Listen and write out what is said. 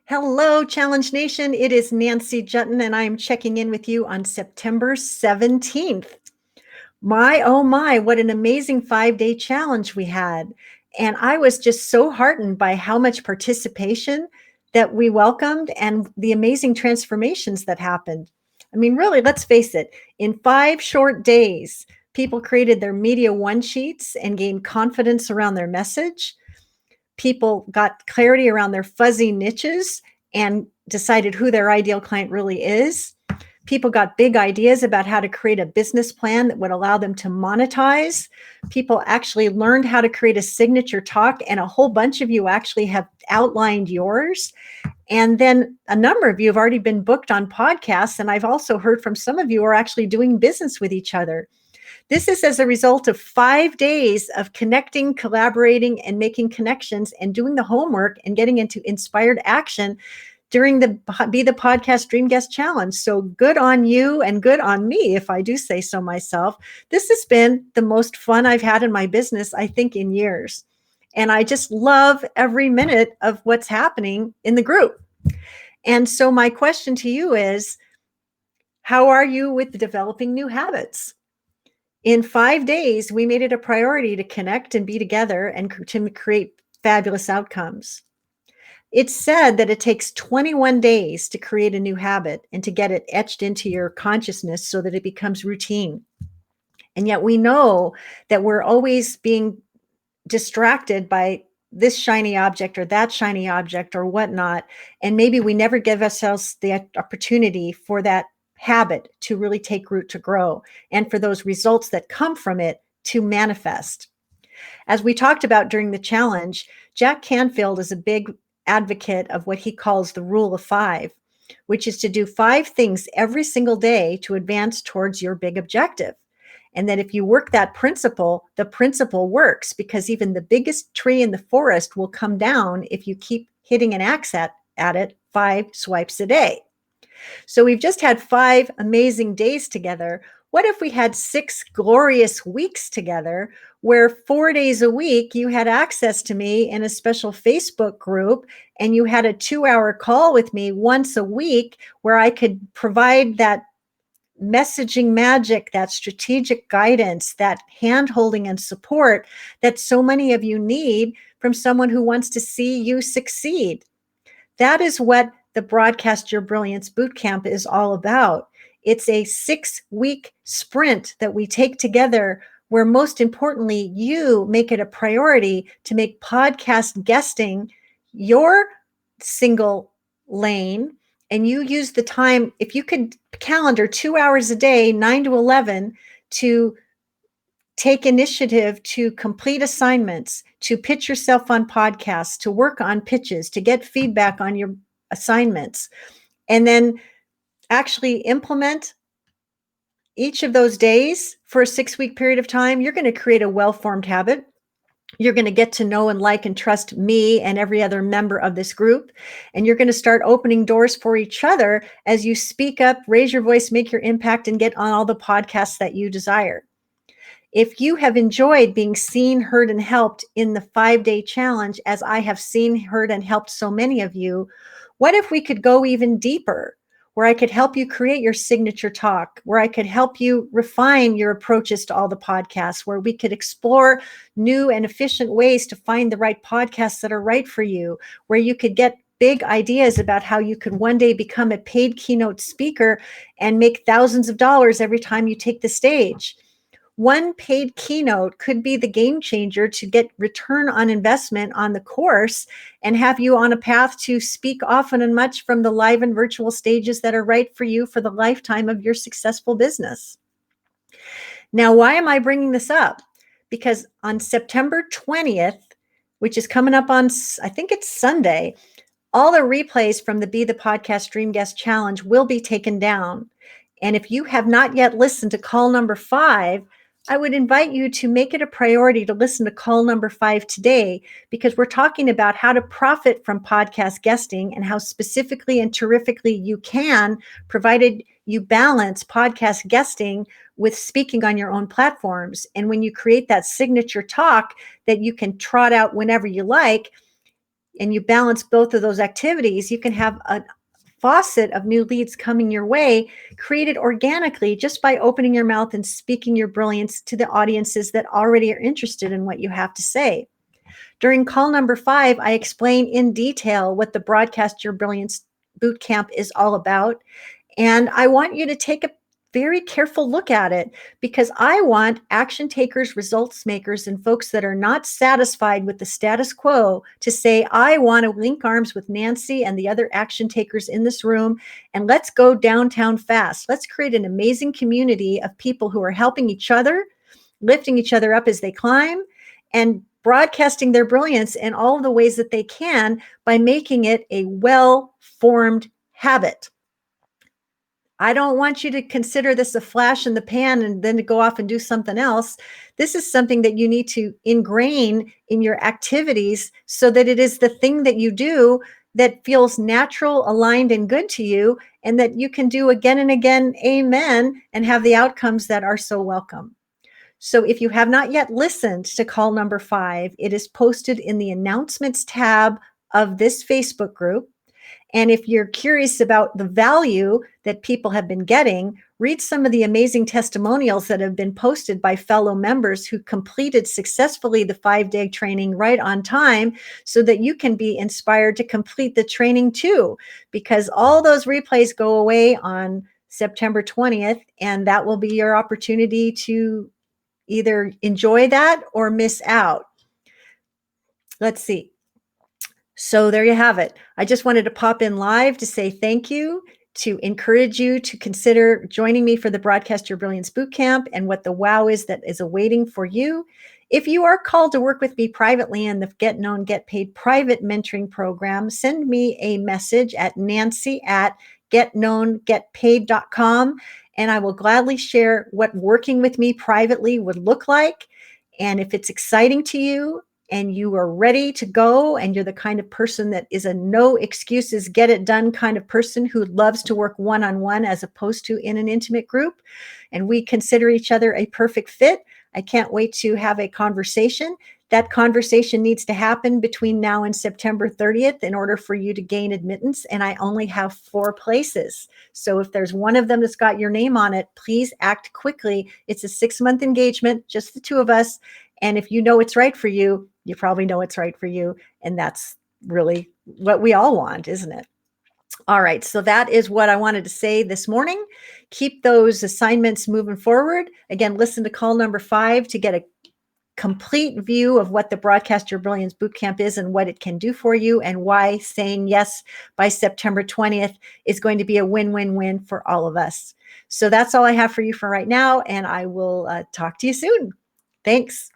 Hello, Challenge Nation. It is Nancy Jutton, and I am checking in with you on September 17th. My, oh my, what an amazing 5-day challenge we had. And I was just so heartened by how much participation that we welcomed and the amazing transformations that happened. I mean, really, let's face it, in 5 short days, people created their media one sheets and gained confidence around their message. People got clarity around their fuzzy niches and decided who their ideal client really is. People got big ideas about how to create a business plan that would allow them to monetize. People actually learned how to create a signature talk, and a whole bunch of you actually have outlined yours. And then a number of you have already been booked on podcasts, and I've also heard from some of you are actually doing business with each other. This is as a result of 5 days of connecting, collaborating, and making connections and doing the homework and getting into inspired action during the Be the Podcast Dream Guest Challenge. So good on you and good on me, if I do say so myself. This has been the most fun I've had in my business, I think, in years. And I just love every minute of what's happening in the group. And so my question to you is, how are you with developing new habits? In 5 days, we made it a priority to connect and be together and to create fabulous outcomes. It's said that it takes 21 days to create a new habit and to get it etched into your consciousness so that it becomes routine. And yet we know that we're always being distracted by this shiny object or that shiny object or whatnot. And maybe we never give ourselves the opportunity for that habit to really take root, to grow, and for those results that come from it to manifest. As we talked about during the challenge, Jack Canfield is a big advocate of what he calls the rule of 5, which is to do 5 things every single day to advance towards your big objective. And that if you work that principle, the principle works, because even the biggest tree in the forest will come down if you keep hitting an axe at it 5 swipes a day. So we've just had 5 amazing days together. What if we had 6 glorious weeks together where 4 days a week you had access to me in a special Facebook group, and you had a 2-hour call with me once a week where I could provide that messaging magic, that strategic guidance, that hand-holding and support that so many of you need from someone who wants to see you succeed. That is what the Broadcast Your Brilliance Bootcamp is all about. It's a 6-week sprint that we take together, where most importantly, you make it a priority to make podcast guesting your single lane. And you use the time, if you could calendar 2 hours a day, 9 to 11, to take initiative to complete assignments, to pitch yourself on podcasts, to work on pitches, to get feedback on your assignments, and then actually implement each of those days for a 6-week period of time, you're going to create a well-formed habit. You're going to get to know and like and trust me and every other member of this group. And you're going to start opening doors for each other as you speak up, raise your voice, make your impact, and get on all the podcasts that you desire. If you have enjoyed being seen, heard, and helped in the 5-day challenge, as I have seen, heard, and helped so many of you, what if we could go even deeper, where I could help you create your signature talk, where I could help you refine your approaches to all the podcasts, where we could explore new and efficient ways to find the right podcasts that are right for you, where you could get big ideas about how you could one day become a paid keynote speaker and make thousands of dollars every time you take the stage. One paid keynote could be the game changer to get return on investment on the course and have you on a path to speak often and much from the live and virtual stages that are right for you for the lifetime of your successful business. Now, why am I bringing this up? Because on September 20th, which is coming up on, I think it's Sunday, all the replays from the Be the Podcast Dream Guest Challenge will be taken down. And if you have not yet listened to call number 5, I would invite you to make it a priority to listen to call number 5 today, because we're talking about how to profit from podcast guesting and how specifically and terrifically you can, provided you balance podcast guesting with speaking on your own platforms. And when you create that signature talk that you can trot out whenever you like, and you balance both of those activities, you can have a faucet of new leads coming your way, created organically just by opening your mouth and speaking your brilliance to the audiences that already are interested in what you have to say. During call number 5, I explain in detail what the Broadcast Your Brilliance Bootcamp is all about. And I want you to take a very careful look at it, because I want action takers, results makers, and folks that are not satisfied with the status quo to say, I want to link arms with Nancy and the other action takers in this room, and let's go downtown fast. Let's create an amazing community of people who are helping each other, lifting each other up as they climb, and broadcasting their brilliance in all of the ways that they can by making it a well-formed habit. I don't want you to consider this a flash in the pan and then to go off and do something else. This is something that you need to ingrain in your activities so that it is the thing that you do that feels natural, aligned, and good to you, and that you can do again and again, amen, and have the outcomes that are so welcome. So if you have not yet listened to call number 5, it is posted in the announcements tab of this Facebook group. And if you're curious about the value that people have been getting, read some of the amazing testimonials that have been posted by fellow members who completed successfully the 5-day training right on time, so that you can be inspired to complete the training too, because all those replays go away on September 20th, and that will be your opportunity to either enjoy that or miss out. Let's see. So there you have it. I just wanted to pop in live to say thank you, to encourage you to consider joining me for the Broadcast Your Brilliance Bootcamp and what the wow is that is awaiting for you. If you are called to work with me privately in the Get Known, Get Paid private mentoring program, send me a message at nancy@getknowngetpaid.com, and I will gladly share what working with me privately would look like. And if it's exciting to you, and you are ready to go, and you're the kind of person that is a no excuses, get it done kind of person who loves to work one-on-one as opposed to in an intimate group, and we consider each other a perfect fit, I can't wait to have a conversation. That conversation needs to happen between now and September 30th in order for you to gain admittance, and I only have 4 places. So if there's one of them that's got your name on it, please act quickly. It's a 6-month engagement, just the 2 of us. And if you know it's right for you, you probably know it's right for you. And that's really what we all want, isn't it? All right. So that is what I wanted to say this morning. Keep those assignments moving forward. Again, listen to call number 5 to get a complete view of what the Broadcast Your Brilliance Bootcamp is and what it can do for you, and why saying yes by September 20th is going to be a win-win-win for all of us. So that's all I have for you for right now. And I will talk to you soon. Thanks.